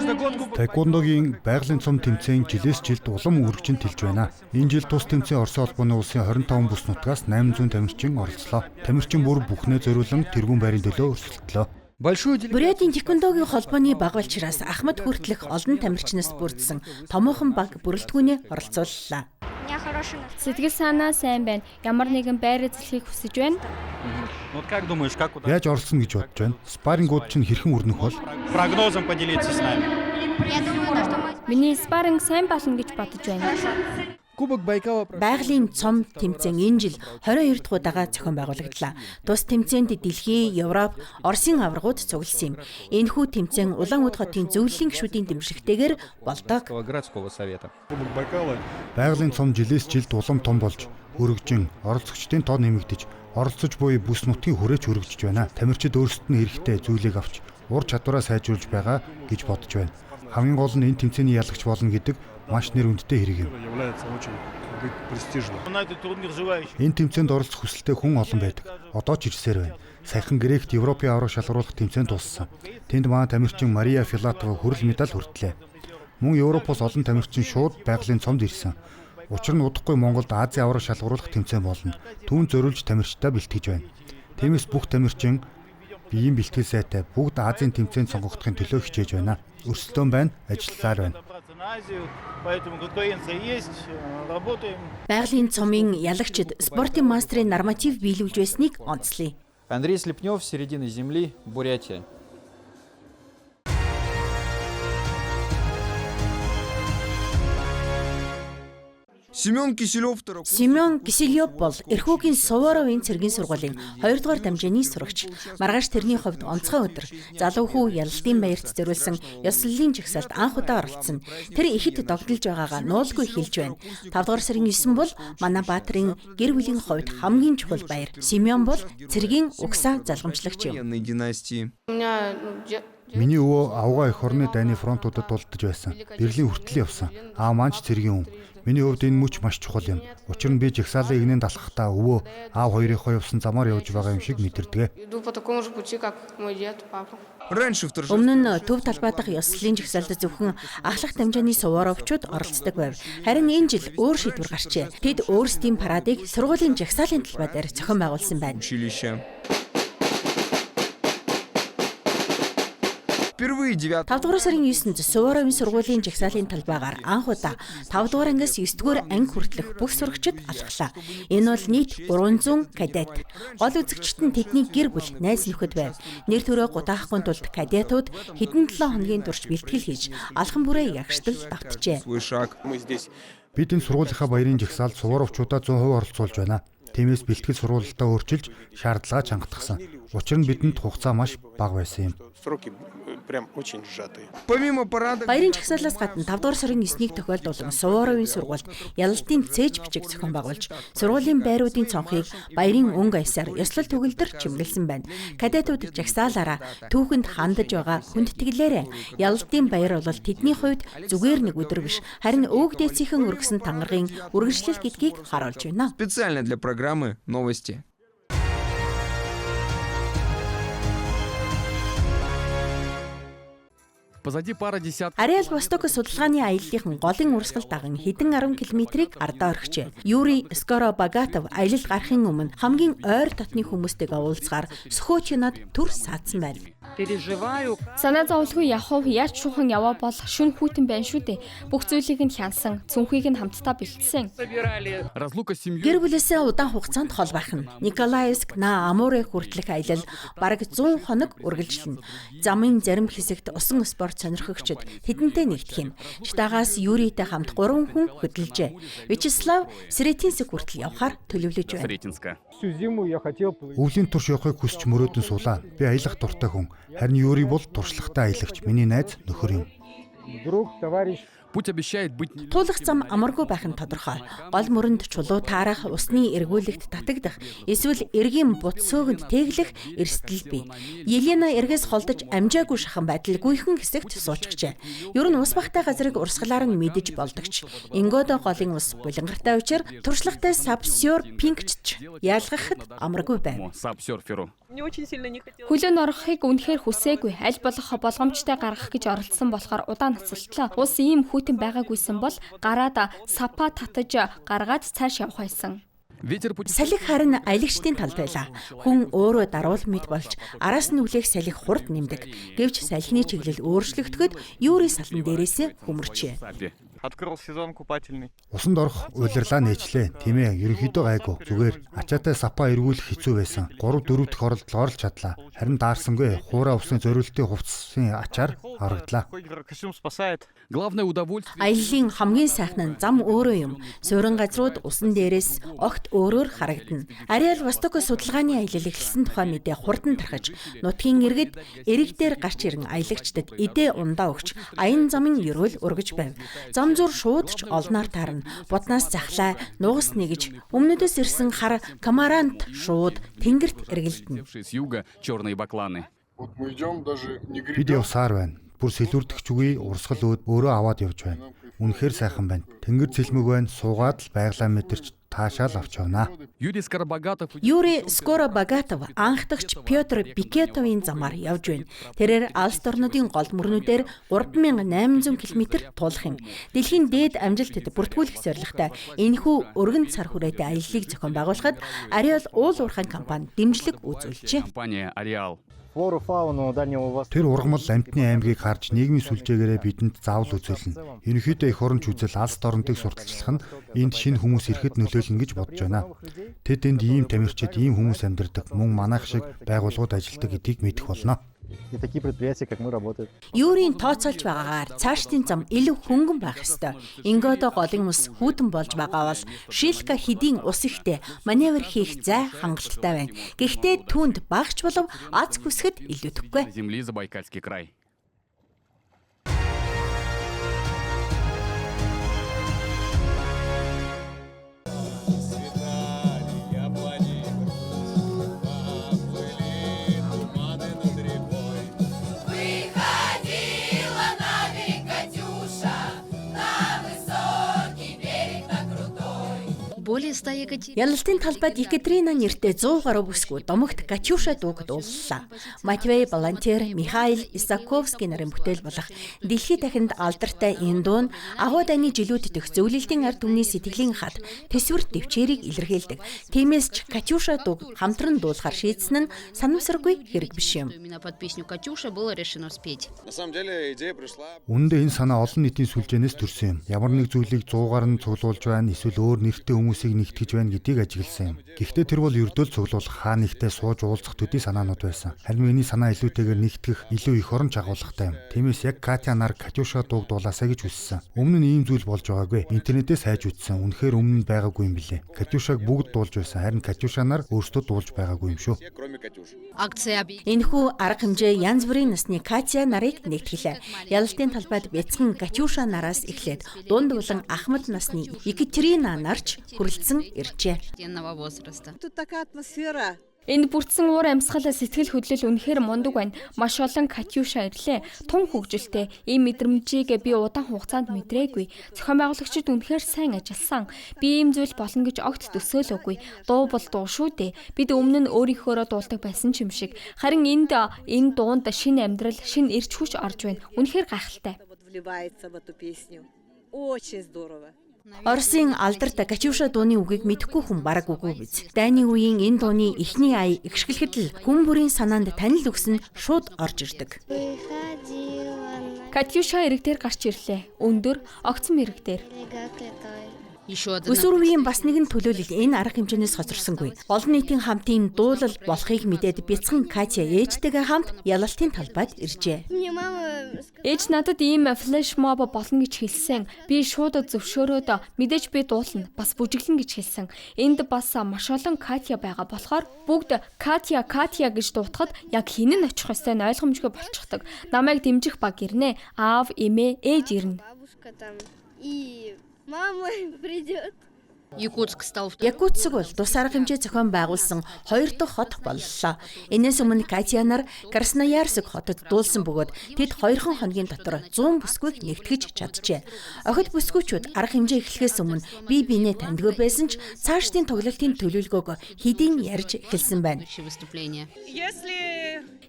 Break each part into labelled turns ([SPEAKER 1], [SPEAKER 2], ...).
[SPEAKER 1] Таеквондогийн байгалийн цом тэмцээн жилээс жилд улам үргэлжин тэлж байна. Энэ жил тус тэмцээн Оросын холбооны улсын 25 бүс нутгаас 800 тамирчин оролцлоо. Тамирчин бүр бүхнээ зориулан тэргүүн байрын төлөө өрсөлдлөө.
[SPEAKER 2] Бурятийн Таеквондогийн холбооны багвалчраас Ахмад хүртэлх олон тамирчнаас бүрдсэн томоохон баг бүрэлдэхүүнээ оролцууллаа.
[SPEAKER 3] Сэтгэл санаа сайн байна. Ямар нэгэн байр эзлэхийг хүсэж байна.
[SPEAKER 1] Яаж оролцоно гэж бодож байна? Спаррингууд чинь хэрхэн өрнөх бол?
[SPEAKER 3] Миний спарринг сайн болно гэж бодож байна.
[SPEAKER 2] Байгалийн цом тэмцээн энэ жил 22 дахь удаага зохион байгуулагдлаа. Тус тэмцээнд Дэлхий, Европ, Оросын аваргууд цугласан юм. Энэхүү тэмцээн Улаанбаатар хотын зөвлөлийн гишүүдийн дэмжлэгтэйгээр болдог.
[SPEAKER 1] Байгалийн цом жилээс жилд улам том болж, өргөжин, оролцогчдын тоо нэмэгдэж, оролцож буй бүс нутгийн хүрээч өргөжж байна. Тамирчид өөрсдөд нь хэрэгтэй зүйлийг авч, ур чадвараа сайжруулж байгаа гэж бодож байна. Хамгийн гол нь энэ тэмцээний ялагч болно гэдэг маш нэр хүндтэй хэрэг юм. Энэ тэмцээнд оролцох хүсэлтэй хүн олон байдаг. Одоо ч ирсээр байна. Саяхан Грект Европын аварга шалгаруулах тэмцээнд дууссан. Тэнд маань тамирчин Мария Филатова хүрэл медаль хүртлээ. Мөн Европоос олон тамирчин шууд байгалийн цомд ирсэн. Учир нь удахгүй Монголд Азийн аварга шалгаруулах тэмцээн болно. Түүн зориулж тамирчдаа бэлтгэж байна. Тиймээс бүх тамирчин биеийн бэлтгэл сайтай бүгд Азийн тэмцээнд сонгогдохын төлөө хичээж байна. Өрсөлдөөн байна, ажиллалаар байна.
[SPEAKER 2] Байгалийн цомын ялагчид спортын мастерын норматив биелүүлж байсныг онцлоё.
[SPEAKER 4] Андрей Слепнев, середина земли, Бурятия.
[SPEAKER 5] Семен
[SPEAKER 2] Киселёв бол Эрхүүгийн Суворовын цэргийн сургуулийн 2 дугаар дамжааны сурагч. Маргааш тэрний хувьд онцгой өдөр. Залуу хүү ялалтын баярт зориулсан ёслолын жагсаалд анх удаа оролцсон. Тэр ихэд догдолж байгаагаа нуулгүй хэлж байна. 5 дугаар сарын 9 бол манай Баатарын гэр бүлийн хувьд хамгийн чухал баяр. Семен бол цэргийн угсаа залгамжлагч юм.
[SPEAKER 1] Миний өвөө авгаа эх орны дайны фронтуудад дулдаж байсан. Берлин хүртэл явсан. Маань ч цэргийн хүн. Миний хувьд энэ мөч маш чухал юм. Учир нь би жагсаалын игнэнд алхахдаа өвөө аав хоёрынхоо явсан замаар явж байгаа юм шиг мэдэрдэг.
[SPEAKER 2] Өмнө нь төв талбай дахь ёслолын жагсаалд зөвхөн ахлах дамжааны Суворовчууд оролцдог байв. Харин энэ жил өөр шийдвэр гарчээ. Тэд өөрсдийн парадыг сургуулийн жагсаалын талбай дээр зохион байгуулсан байна. 5 дугаар сарын 9-нд Суворовын сургуулийн жагсаалын талбайгаар анх удаа 5 дугаар ангиас 9 дугаар анги хүртэлх бүх сурагчид алхлаа. Энэ бол нийт 300 кадет. Гол үзэгчид нь тэдний гэр бүл, найз нөхөд байв. Нэр төрөө гутаахгүй тулд кадетууд хэдэн 7 хоногийн турш бэлтгэл хийж алхан бүрээ ягштал давтжээ.
[SPEAKER 1] Бид энэ сургуулийнхаа баярын жагсаалд Суворовчуудаа 100% оролцуулж байна. Тиймээс бэлтгэл сургуулалтаа өөрчилж шаардлага чангатгсан. Учир нь бидэнд хугацаа маш бага байсан юм.
[SPEAKER 2] Баярын жагсаалаас гадна 5 дугаар сарын 9-ний тохиолдуулан Суворовын сургуульд ялалтын цээж бичиг зохион байгуулж, сургуулийн байруудын цонхыг баярын өнгө аясаар ёслол төгөлдөр чимгэлсэн байна. Кадетууд жагсаалаараа түүхэнд хандаж байгаа хүндэтгэлээрээ ялалтын баяр бол тэдний хувьд зүгээр нэг өдөр биш, харин өвөг дээдсийнхэн өргөсөн тангаргийн үргэлжлэл гэдгийг харуулж байна.
[SPEAKER 5] Специально для программы новости.
[SPEAKER 2] Ариал Востокос судалгааны аяллаагийн голын урсгал даган хэдэн 10 км-ийг ардаа орхижээ. Юрий Скоробогатов аялал гарахын өмнө хамгийн ойр дотны хүмүүстэйгээ уулзгаар Сухотинад төр саадсан байна.
[SPEAKER 3] Санаа зовлгүй явах яаж шуухан яваа бол шүн хүйтэн байна шүү дээ. Бүх зүйлийг нь хянсан, цүнхийг нь хамтдаа бэлдсэн.
[SPEAKER 2] Гэр бүлээсээ удаан хугацаанд хол байх нь. Николаевск на Амуре хүртэлх аялал бараг 100 хоног үргэлжилнэ. Замын зарим хэсэгт усан спорт сонирхогчид тэдэнтэй нэгдэх юм. Штагаас Юрийтэй хамт 3 хүн хөдөлжээ. Вячеслав Сретенск хүртэл явахаар төлөвлөж байна.
[SPEAKER 1] Өвлийн турш явахыг хүсч мөрөөдөн суулаа. Би аялах дуртай хүн. Харин Юрий бол туршлагатай аялагч. Миний найз нөхөр юм.
[SPEAKER 6] Путь обещает быть
[SPEAKER 2] Туулах зам амаргүй байх нь тодорхой. Гол мөрөнд чулуу таарах, усны эргүүлэгт татагдах, эсвэл эргийн бут сөөгөнд тэглэх эрсдэл бий. Елена эргээс холдож амжаагүй шахан байдал гүйхэн хэсэгт суучихжээ. Ер нь ус бахтай газрыг урсгалаар нь мэдэж болдогч. Ингодо голын ус булангартай учраа туршлагатай сабсёр пинкчч ялгахад амаргүй байв.
[SPEAKER 6] сабсерферу.
[SPEAKER 3] Хөлөөнд орохыг үнэхээр хүсээгүй. Аль болох болгоомжтой гаргах гэж оролдсон болохоор удаан нацалтлаа. Ус ийм хүйтэн байгаагүйсэн бол гараад сапа татаж гаргаад цааш явах байсан.
[SPEAKER 6] Ветер пути
[SPEAKER 2] Салхи харин аялагчдын талд байлаа. Хүн өөрөө даруул мэд болж араас нь үлээх салхи хурд нэмдэг. Гэвч салхины чиглэл өөрчлөгдөхөд Юри салан дээрээсээ хөмөрчээ.
[SPEAKER 7] Открыл сезон купательный.
[SPEAKER 1] Усанд орох удирлаа нээчлээ. Тийм ээ, ерөнхийдөө гайгүй. Зүгээр ачаатай сапа эргүүлэх хэцүү байсан. 3-4 дахь оролдлогоор л чадлаа. Харин даарсангүй. Хуурай усны зориултын хувцсын ачаар харагдлаа.
[SPEAKER 7] Костюм спасает.
[SPEAKER 6] главное удовольствие.
[SPEAKER 2] Аяллаа хамгийн сайхан нь зам өөрөө юм. Суурин газрууд усан дээрээс огт өөрөөр харагдана. Ариал Востоко судалгааны аялал эхэлсэн тухай мэдээ хурдан тархаж, нутгийн иргэд эрэг дээр гарч ирэн аялагчдад эдээ ундаа өгч аян замын ерөөл ургаж байв. Зам зур шууд ч олноор таарна. Буднаас захлаа нугас нэгж өмнөдөөс ирсэн хар камарант шууд тэнгэрт эргэлдэнэ.
[SPEAKER 6] С юга черные бакланы.
[SPEAKER 8] Вот мы идем даже не
[SPEAKER 1] Бид
[SPEAKER 8] гребя.
[SPEAKER 1] явсаар байна. Бүр сэлүүрдэгч үгүй урсгал өөд өөрөө аваад явж байна. Үнэхээр сайхан байна. Тэнгэр цэлмэг байна. Суугаад л байглаа мэдэрч таашаал авч явнаа.
[SPEAKER 6] Юрий Скоробогатов
[SPEAKER 2] Юри Скоробогатов анхдагч Пётр Бикетовын замаар явж байна. Тэрээр Алс орнуудын гол мөрнүүдээр 3800 км туулах юм. Дэлхийн дээд амжилтад бүртгүүлэх зорилготой энэхүү өргөн цар хүрээтэй аяллыг зохион байгуулахад Ариал уул уурхайн компани дэмжлэг үзүүлжээ.
[SPEAKER 6] компания Ареал.
[SPEAKER 7] Флору, фауну Дальнего Востока.
[SPEAKER 1] Тэр ургамал амтны аймгийг харж нийгмийн сүлжээгээрээ бидэнд заавал үзүүлнэ. Ерөнхийдөө их оронч үзэл алс орнуудыг сурталчлах нь энд шинэ хүмүүс ирэхэд нөлөөлнө гэж бодож байна. Тэд энд ийм тамирчид, ийм хүмүүс амьдардаг, мөн манайх шиг байгууллагууд ажилладаг гэдгийг мэдэх болно.
[SPEAKER 7] И такие предприятия, как мы, работают.
[SPEAKER 2] Юрийн тооцоолж байгаагаар цаашдын зам илүү хөнгөн байх ёстой. Ингодо голын ус хүйтэн болж байгаа бол Шилка хэдийн ус ихтэй маневр хийх зай хангалттай байна. Гэхдээ түүнд багч болов аз хүсгэд илүүдэхгүй.
[SPEAKER 6] Земли Забайкальский край. Ялалтын талбайд Екатерина нэртэй 100 гаруй бүсгүй домогт Катюша дууг дууллаа. Матвей Балантер, Михаил Исаковский нарын бүтээл болох дэлхийд дахинд алдартай энэ дуу нь агуу дайны жилүүд дэх зөвлөлтийн ард түмний сэтгэлийн хад төсвөр төвчээрийг илэрхийлдэг. Тиймээс ч Катюша дууг хамтран дуулахар шийдсэн нь санамсаргүй хэрэг биш юм.
[SPEAKER 1] Үүндээ энэ санаа олон нийтийн сүлжээнээс төрсөн юм. Ямар нэг зүйлийг 100-аар нь цуглуулж байна, эсвэл өөр нэртэй хүмүүсийг нэгтгэж байна гэдгийг ажигласан юм. Гэхдээ тэр бол ердөө л цуглуулах, хаа нэгтээ сууж уулзах төдий санаанууд байсан. Харин миний санаа илүүтэйгээр нэгтгэх, илүү их оронч агуулгатай юм. Тиймээс яг Катя нар Катюша дууг дуулаасаа гэж хүссэн. Өмнө нь ийм зүйл болж байгаагүй. Интернетээс хайж үзсэн. Үнэхээр өмнө нь байгаагүй юм билээ. Катюшаг бүгд дуулж байсан. Харин Катюша нар өөрсдөө дуулж байгаагүй юм шүү.
[SPEAKER 2] Энэхүү арга хэмжээ янз бүрийн насны Катя нарыг нэгтгэлээ. Ялалтын талбайд бяцхан Катюша нараас эхлээд дунд булан Ахмад насны Екатерина нарч хүрэлцэн иржээ.
[SPEAKER 9] Тут такая атмосфера.
[SPEAKER 3] Энд бүрдсэн уур амьсгал сэтгэл хөдлөл үнэхээр мундаг байна. Маш олон Катюша ирлээ. Тун хөгжилтэй. Ийм мэдрэмжийг би удаан хугацаанд мэдрээгүй. Зохион байгуулагчид үнэхээр сайн ажилласан. Би ийм зүйл болно гэж огт төсөөлөөгүй. Дуу бол дуу шүү дээ. Бид өмнө нь өөрийнхөөрөө дуулдаг байсан ч юм шиг. Харин энэ дуунд шинэ амьдрал, шинэ эрч хүч орж байна. Үнэхээр гайхалтай.
[SPEAKER 9] Вливается в эту песню. Очень здорово.
[SPEAKER 2] Оросын алдарт Катюша дууны үгийг мэдэхгүй хүн бараг үгүй биз. Дайны үеийн энэ дууны эхний ая игшгэлэхэд л хүн бүрийн санаанд танил өгсөн шууд орж ирдэг.
[SPEAKER 3] Катюша эрэг дээр гарч ирлээ. Өндөр, огцом эрэг дээр.
[SPEAKER 2] Өсвөр үеийн бас нэгэн төлөөлөл энэ арга хэмжээнээс хоцорсонгүй. Олон нийтийн хамтын дуулал болохыг мэдээд бяцхан Катя ээжтэйгээ хамт ялалтын талбайд иржээ.
[SPEAKER 3] Ээж надад ийм флешмоб болно гэж хэлсэн. Би шууд зөвшөөрөөд мэдээж би дуулна. Бас бүжиглэн гэж хэлсэн. Энд бас маш олон Катя байгаа болохоор бүгд Катя гэж дуутахад яг хин нь очих ёстой нь ойлгомжгүй болчихдог. Намайг дэмжих баг ирнэ. Аав, эмээ, ээж ирнэ.
[SPEAKER 2] Якутск бол тус арга хэмжээ зохион байгуулсан 2 дахь хот боллоо. Энээс өмнө Катя нар Красноярск хотод дуулсан бөгөөд тэд 2 хоногийн дотор 100 бүсгүйг нэгтгэж чаджээ. Охид бүсгүйчүүд арга хэмжээ эхлэхээс өмнө бие биенээ таньдгүй байсан ч цаашдын тоглолтын төлөвлөгөөг хэдийн ярьж эхэлсэн байна.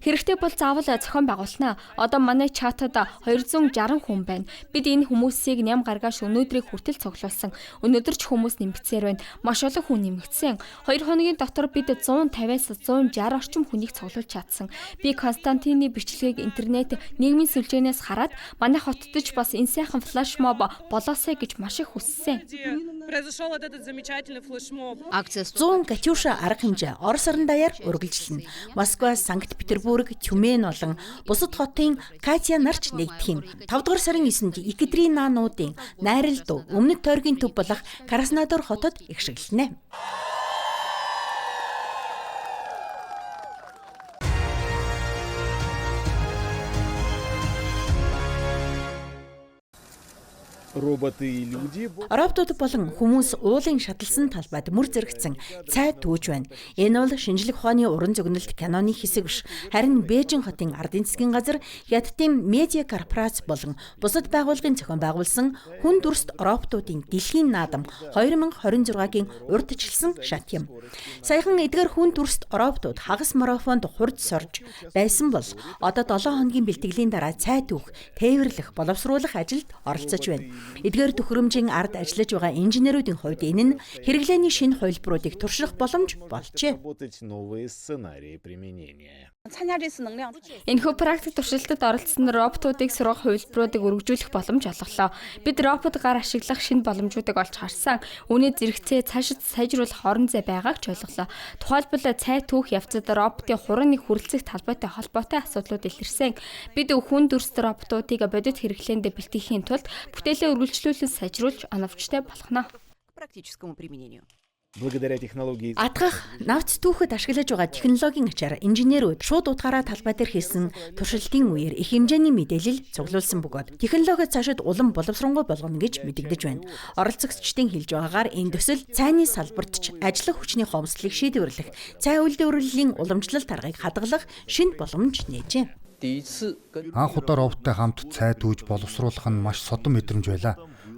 [SPEAKER 3] Хэрэгтэй бол заавал зохион байгуулнаа. Одоо манай чатад 260 хүн байна. Бид энэ хүмүүсийг ням гаргаш өнөөдрийг хүртэл цуглуулсан. Өнөөдөр ч хүмүүс нэмэгдсээр байна. Маш олон хүн нэмэгдсэн. 2 хоногийн дотор бид 150-аас 160 орчим хүнийг цуглуулж чадсан. Би Константины бичлэгийг интернет нийгмийн сүлжээнээс хараад манай хотод ч бас энэ сайхан флешмоб болоосэй гэж маш их хүссэн.
[SPEAKER 2] 100 Катюша арга хэмжээ Орос орон даяар үргэлжилнэ. Москва, Санкт-Петербург, Тюмень болон бусад хотын Катя нарч нэгдэх юм. 5 дугаар сарын 9-нд Екатеринануудын найрал дуу өмнөд тойргийн төв болох Краснодар хотод ихшэглэнэ. Роботууд болон хүмүүс уулын шаталсан талбайд мөр зэрэгцэн цай түүж байна. Энэ бол шинжлэх ухааны уран зөгнөлт киноны хэсэг биш. Харин Бээжин хотын ардын засгийн газар Хятадын медиа корпорац болон бусад байгууллагын зохион байгуулсан хүн дүрст роботуудын дэлхийн наадам 2026-гийн урьдчилсан шат юм. Саяхан эдгээр хүн дүрст роботууд хагас марафонд хурд сорж байсан бол одоо 7 хоногийн бэлтгэлийн дараа цай түүх, тээвэрлэх, боловсруулах ажилд оролцож байна. Эдгээр төхөөрөмжийн ард ажиллаж байгаа инженеруудын хувьд энэ нь хэрэглээний шинэ хувилбаруудыг турших боломж болжээ.
[SPEAKER 3] Энэхүү практик туршилтад оролцсон роботуудыг сургах хувилбаруудыг өргөжүүлэх боломж олголоо. Бид робот гар ашиглах шинэ боломжуудыг олж харсан. Үүний зэрэгцээ цаашид сайжруулах орон зай байгааг ч ойлголоо. Тухайлбал цай түүх явцад роботын хурааны хүрэлцэх талбайтай холбоотой асуудлууд илэрсэн. Бид хүн дүрст роботуудыг бодит хэрэглээнд бэлтгэхийн тулд бүтээлээ үргэлжлүүлэн сайжруулж оновчтой болгоно.
[SPEAKER 2] Атгах навц түүхэд ашиглаж байгаа технологийн ачаар инженерүүд шууд утгаараа талбай дээр хийсэн туршилтын үеэр их хэмжээний мэдээлэл цуглуулсан бөгөөд технологи цаашид улам боловсронгуй болгоно гэж мэдэгдэж байна. Оролцогчдын хэлж байгаагаар энэ төсөл цайны салбарт ч ажиллах хүчний хомсдлыг шийдвэрлэх, цай үйлдвэрлэлийн уламжлалт аргыг хадгалах шинэ боломж нээжээ.
[SPEAKER 1] Анх удаа роботтой хамт цай түүж боловсруулах нь маш содон мэдрэмж байлаа.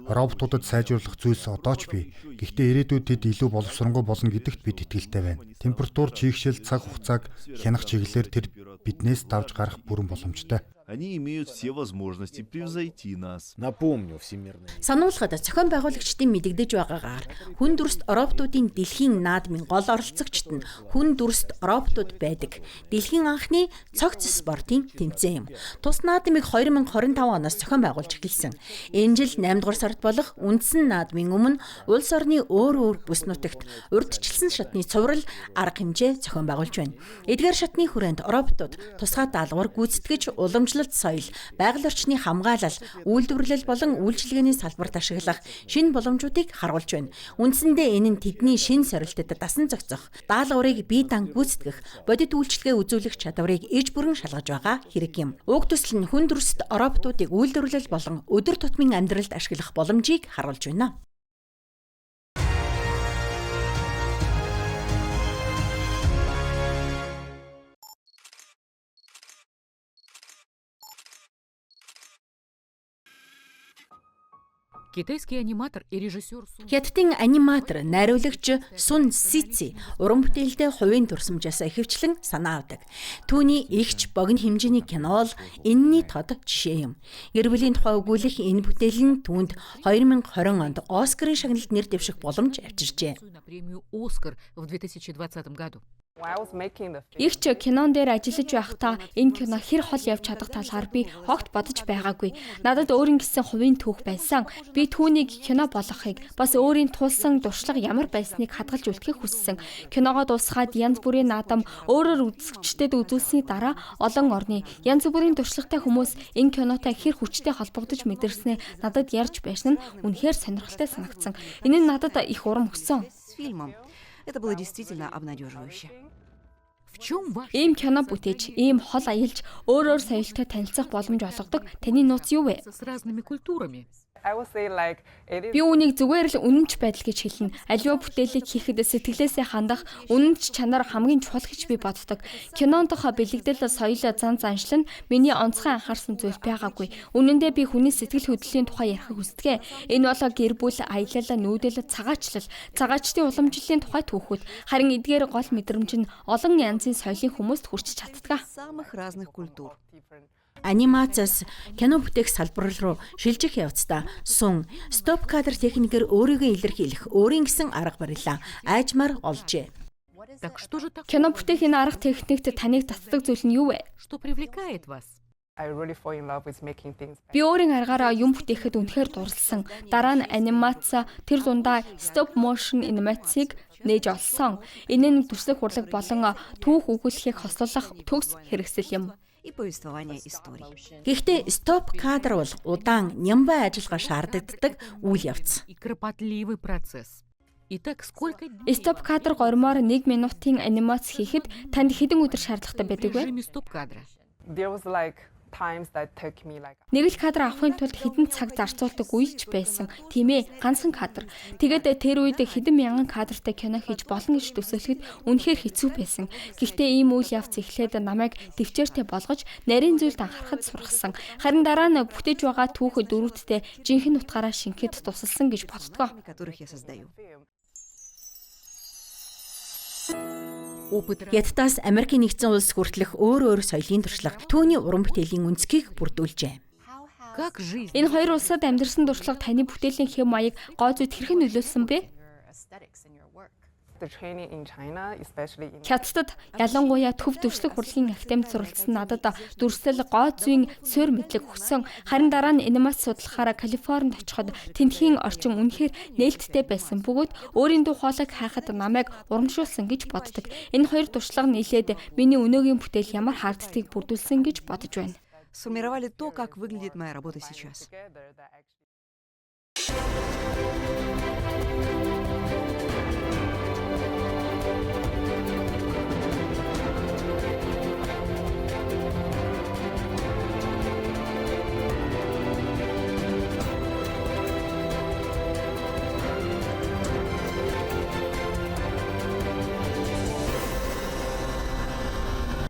[SPEAKER 1] Роботуудад сайжруулах зүйлс одоо ч бий. Гэхдээ ирээдүйд тэд илүү боловсронгуй болно гэдэгт бид итгэлтэй байна. Температур, чийгшил, цаг хугацааг хянах чиглэлээр тэр биднээс давж гарах бүрэн боломжтой.
[SPEAKER 10] Они имеют все возможности превзойти нас.
[SPEAKER 7] Напомню, всемирный.
[SPEAKER 2] Сануулгад зохион байгуулагчдын мэдэгдэж байгаагаар хүн дүрст роботуудын дэлхийн наадмын гол оролцогчд нь хүн дүрст роботууд байдаг. Дэлхийн анхны цогц спортын тэмцээн юм. Тус наадмыг 2025 оноос зохион байгуулж эхэлсэн. Энэ жил 8 дугаар сард болох үндсэн наадмын өмнө улс орны өөр бүс нутагт урьдчилсан шатны цуврал арга хэмжээ зохион байгуулж байна. Эдгээр шатны хүрээнд роботууд тусгай даалгавар гүйцэтгэж уламжлалт соёл, байгаль орчны хамгаалал, үйлдвэрлэл болон үйлчилгээний салбарт ашиглах шинэ боломжуудыг харуулж байна. Үндсэндээ энэ нь тэдний шинэ сорилтод дасан зохицох, даалгаврыг бие дан гүйцэтгэх, бодит үйлчилгээ үзүүлэх чадварыг иж бүрэн шалгаж байгаа хэрэг юм. Уг төсөл нь хүн дүрст роботуудыг үйлдвэрлэл болон өдөр тутмын амьдралд ашиглах боломжийг харуулж байна.
[SPEAKER 11] Китайский аниматор и режиссер
[SPEAKER 2] Хятадын аниматор, найруулагч Сун Сици уран бүтээлдээ хувийн дурсамжаас ихэвчлэн санаа авдаг. Түүний игч богино хэмжээний кино бол энэний тод жишээ юм. Гэр бүлийн тухай өгүүлэх энэ бүтээл нь түүнд 2020 онд Оскарын шагналд нэр дэвших боломж авчирчээ.
[SPEAKER 11] на премию «Оскар» в 2020 году.
[SPEAKER 3] Игч кинон дээр ажиллаж байхдаа энэ кино хэр хол явж чадах талаар би огт бодож байгаагүй. Надад өөрийн гэсэн хувийн түүх байсан. Би түүнийг кино болгохыг бас өөрийн туулсан дуршлаг ямар байсныг хадгалж үлдэхийг хүссэн. Киногоо дуусгаад янз бүрийн наадам өөрөөр үзэгчдэд үзүүлсэний дараа олон орны янз бүрийн дуршлагтай хүмүүс энэ кинотой хэр хүчтэй холбогдож мэдэрснээ надад ярьж байсан нь үнэхээр сонирхолтой санагдсан. Энэ нь надад их урам өгсөн.
[SPEAKER 12] Это было действительно обнадеживающе.
[SPEAKER 3] Ийм кино бүтээж, ийм хол аялж, өөрөөр соёлтой танилцах боломж олгодог таны нууц юу вэ?
[SPEAKER 11] С разными культурами.
[SPEAKER 3] Би үүнийг зүгээр л үнэнч байдал гэж хэлнэ. Аливаа бүтээлийг хийхэд сэтгэлээсээ хандах үнэнч чанар хамгийн чухал гэж би боддог. Кинонд дохоо бэлэгдэл соёл зан заншил нь миний онцгой анхаарсан зүйл байгаагүй. Үнэн дээр би хүний сэтгэл хөдлөлийн тухай ярих хүсдэг. Энэ бол гэр бүл, аялал, нүүдэл, цагаачлал, цагаачдын уламжлалын тухай түүхүүд. Харин эдгээр гол мэдрэмж нь олон янзын соёлын хүмүүст хүрч чаддаг.
[SPEAKER 12] Самых разных культур.
[SPEAKER 6] Анимацаас кино бүтээх салбар руу шилжих явцдаа сун стоп кадр техникээр өөрийгөө илэрхийлэх өөрийн гэсэн арга барилаа айжмаар олжээ.
[SPEAKER 11] Так что же так?
[SPEAKER 3] Кино бүтээх энэ арга техникт таныг татдаг зүйл нь юу вэ?
[SPEAKER 11] Что привлекает вас?
[SPEAKER 3] Би өөрийн аргаараа юм бүтээхэд үнэхээр дурлсан. Дараа нь анимац, тэр дундаа стоп motion анимацийг нээж олсон. Энэ нь төслөх урлаг болон түүх өгүүлэхийг хослуулах төгс хэрэгсэл юм.
[SPEAKER 12] И повествование историй.
[SPEAKER 6] Гэхдээ стоп кадр бол удаан нямбай ажиллагаа шаарддаг үйл явц.
[SPEAKER 11] И кропотливый процесс. Итак, сколько
[SPEAKER 3] Стоп кадр гормоор 1 минутын анимац хийхэд танд хэдэн өдөр шаардлагатай байдаг вэ?
[SPEAKER 11] режиме стоп-кадра?
[SPEAKER 3] Нэг л кадр авахын тулд хэдэн цаг зарцуулдаг үе ч байсан. Тийм ээ, ганцхан кадр. Тэгээд тэр үед хэдэн мянган кадртай кино хийж болно гэж төсөөлөхөд үнэхээр хэцүү байсан. Гэхдээ ийм үйл явц эхлээд намайг төвчээртэй болгож нарийн зүйлд анхаарахад сургасан. Харин дараа нь бүтээж байгаа түүхэд дөрүүдтэй жинхэнэ утгаараа шингэхэд тусалсан гэж боддгоо.
[SPEAKER 12] Которых я создаю.
[SPEAKER 6] Хятадаас Америкийн нэгдсэн улс хүртэлх өөр соёлын туршлага түүний уран бүтээлийн үнцгийг бүрдүүлжээ.
[SPEAKER 11] Как жизнь?
[SPEAKER 3] Энэ хоёр улсад амьдарсан туршлага таны бүтээлийн хэм маяг гоо зүйд хэрхэн нөлөөлсөн бэ? Хятадд ялангуяа төв дүрслэг хурлын академид суралцсан надад дүрслэл гоо зүйн суурь мэдлэг өгсөн. Харин дараа нь анимац судлахаараа Калифорнид очиход тентхийн орчин үнэхээр нээлттэй байсан бөгөөд өөрийн дуу хоолойг хайхад намайг урамшуулсан гэж боддог. Энэ хоёр туршлага нийлээд миний өнөөгийн бүтээл ямар хаагддгийг бүрдүүлсэн гэж бодож байна.
[SPEAKER 12] Сформировали то, как выглядит моя работа сейчас.